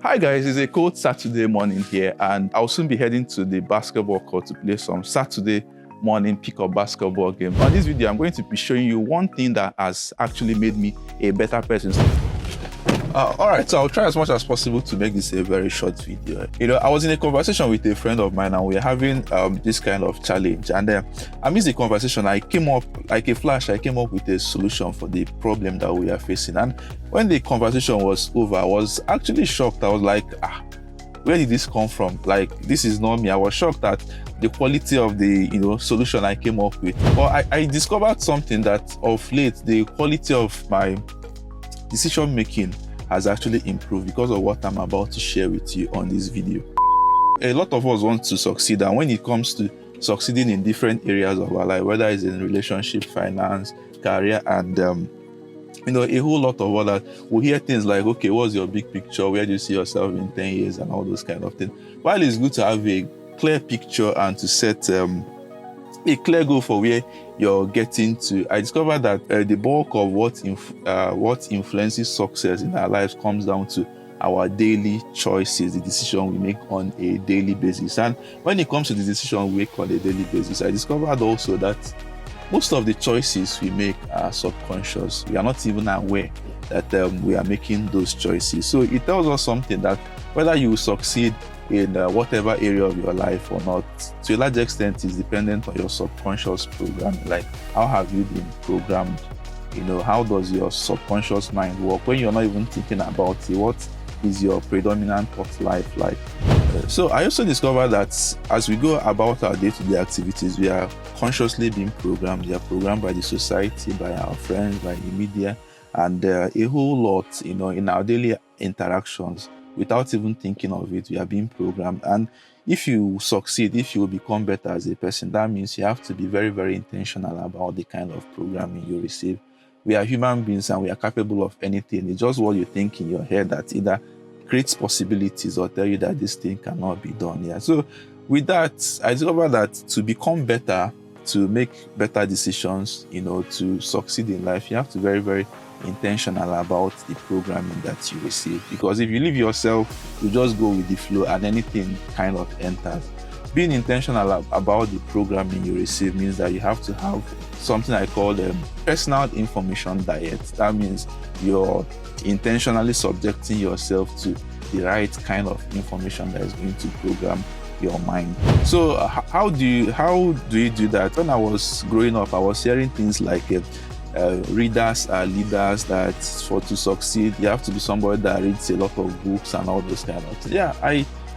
Hi guys, it's a cold Saturday morning here, and I'll soon be heading to the basketball court to play some Saturday morning pick-up basketball game. On this video, I'm going to be showing you one thing that has actually made me a better person. Alright, so I'll try as much as possible to make this a very short video. I was in a conversation with a friend of mine and we were having this kind of challenge, and amidst the conversation, I came up like a flash. I came up with a solution for the problem that we are facing. And when the conversation was over, I was actually shocked. I was like, where did this come from? Like, this is not me. I was shocked at the quality of the solution I came up with. But I discovered something that of late, the quality of my decision making has actually improved because of what I'm about to share with you on this video. A lot of us want to succeed, and when it comes to succeeding in different areas of our life, whether it's in relationship, finance, career, and a whole lot of other, we hear things like, okay, what's your big picture? Where do you see yourself in 10 years and all those kind of things? While it's good to have a clear picture and to set a clear goal for where you're getting to, I discovered that the bulk of what influences success in our lives comes down to our daily choices, the decision we make on a daily basis. And when it comes to the decision we make on a daily basis, I discovered also that most of the choices we make are subconscious. We are not even aware that we are making those choices. So it tells us something that whether you succeed in whatever area of your life or not, to a large extent is dependent on your subconscious programming. Like, how have you been programmed? How does your subconscious mind work when you're not even thinking about it? What is your predominant thought life like? So I also discovered that as we go about our day-to-day activities, we are consciously being programmed. We are programmed by the society, by our friends, by the media, and a whole lot, in our daily interactions. Without even thinking of it, we are being programmed. And if you succeed, if you become better as a person, that means you have to be very, very intentional about the kind of programming you receive. We are human beings and we are capable of anything. It's just what you think in your head that either creates possibilities or tell you that this thing cannot be done. Yeah. So with that, I discovered that to become better, to make better decisions, to succeed in life, you have to be very, very intentional about the programming that you receive. Because if you leave yourself, you just go with the flow and anything kind of enters. Being intentional about the programming you receive means that you have to have something I call personal information diet. That means you're intentionally subjecting yourself to the right kind of information that is going to program your mind. So how do you do that? When I was growing up, I was hearing things like readers are leaders, that to succeed you have to be somebody that reads a lot of books and all those kind of things. Yeah,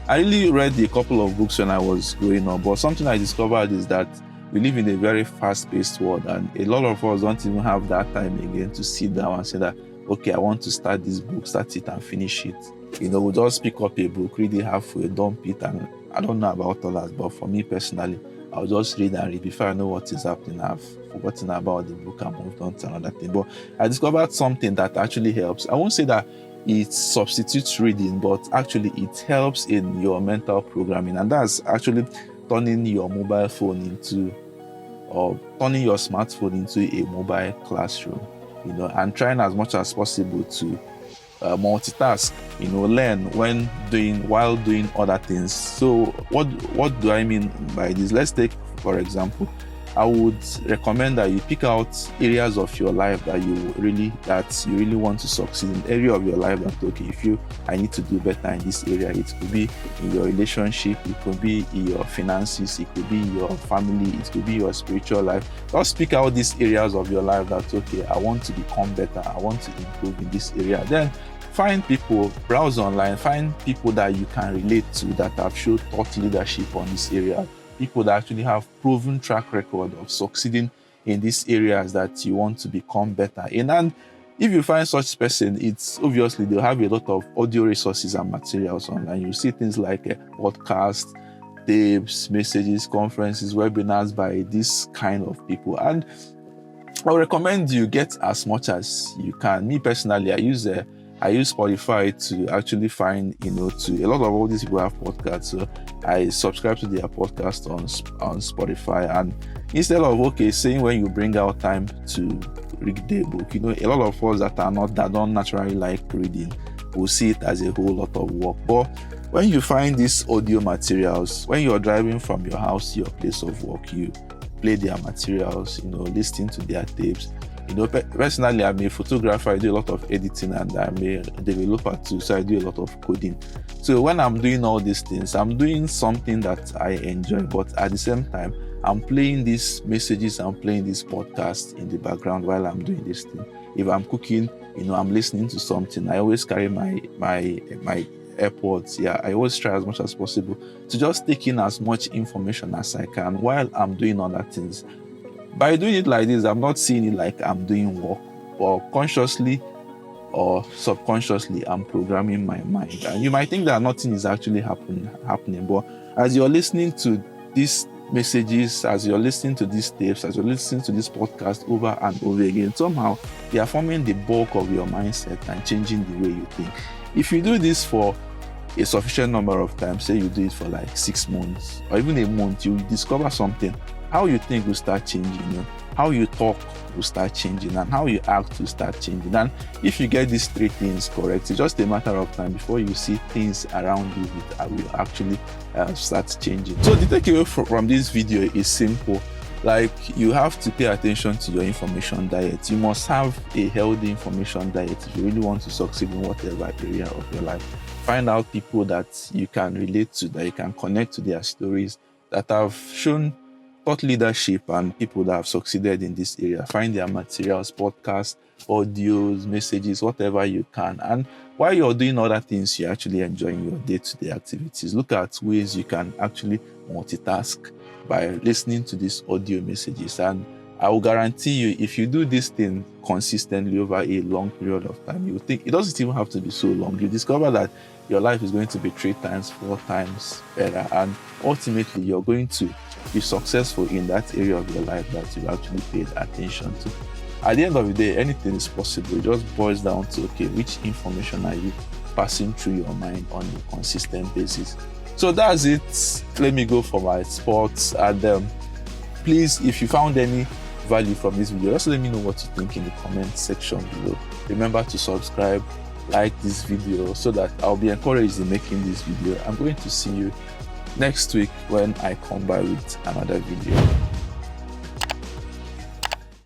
I really read a couple of books when I was growing up, but something I discovered is that we live in a very fast-paced world, and a lot of us don't even have that time again to sit down and say that, okay, I want to start this book, start it and finish it. We'll just pick up a book, read it halfway, dump it, and I don't know about others, but for me personally, I'll just read and read. Before I know what is happening, I've forgotten about the book and moved on to another thing. But I discovered something that actually helps. I won't say that it substitutes reading, but actually it helps in your mental programming. And that's actually turning your mobile phone into, or turning your smartphone into a mobile classroom, and trying as much as possible to multitask, learn while doing other things. So what do I mean by this? Let's take, for example, I would recommend that you pick out areas of your life that you really want to succeed in. Area of your life that, okay, I need to do better in this area. It could be in your relationship, it could be in your finances, it could be in your family, it could be your spiritual life. Just pick out these areas of your life that, okay, I want to become better, I want to improve in this area. Then find people, browse online, find people that you can relate to that have shown thought leadership on this area. People that actually have proven track record of succeeding in these areas that you want to become better in. And if you find such person, it's obviously they'll have a lot of audio resources and materials online. You see things like podcasts, tapes, messages, conferences, webinars by this kind of people. And I would recommend you get as much as you can. Me personally, I use Spotify to actually find, to a lot of all these people have podcasts. So I subscribe to their podcast on Spotify. And instead of, saying when you bring out time to read the book, a lot of us that don't naturally like reading, will see it as a whole lot of work. But when you find these audio materials, when you're driving from your house to your place of work, you play their materials, listening to their tapes. Personally, I'm a photographer. I do a lot of editing, and I'm a developer too, so I do a lot of coding. So when I'm doing all these things, I'm doing something that I enjoy, but at the same time, I'm playing these messages, I'm playing this podcast in the background while I'm doing this thing. If I'm cooking, I'm listening to something. I always carry my AirPods. Yeah, I always try as much as possible to just take in as much information as I can while I'm doing other things. By doing it like this, I'm not seeing it like I'm doing work, but consciously or subconsciously, I'm programming my mind. And you might think that nothing is actually happening, but as you're listening to these messages, as you're listening to these tapes, as you're listening to this podcast over and over again, somehow they are forming the bulk of your mindset and changing the way you think. If you do this for a sufficient number of times, say you do it for like 6 months or even a month, you discover something. How you think will start changing, how you talk will start changing, and how you act will start changing. And if you get these 3 things correct, it's just a matter of time before you see things around you that will actually start changing. So the takeaway from this video is simple. Like, you have to pay attention to your information diet. You must have a healthy information diet if you really want to succeed in whatever area of your life. Find out people that you can relate to, that you can connect to their stories, that have shown thought leadership, and people that have succeeded in this area. Find their materials, podcasts, audios, messages, whatever you can. And while you're doing other things, you're actually enjoying your day-to-day activities. Look at ways you can actually multitask by listening to these audio messages. And I will guarantee you, if you do this thing consistently over a long period of time, you think it doesn't even have to be so long. You discover that your life is going to be 3 times, 4 times better. And ultimately, you're going to be successful in that area of your life that you actually paid attention to. At the end of the day, anything is possible. It just boils down to, okay, which information are you passing through your mind on a consistent basis? So that's it. Let me go for my sports. And please, if you found any value from this video, just let me know what you think in the comment section below. Remember to subscribe, like this video, so that I'll be encouraged in making this video. I'm going to see you next week when I come by with another video.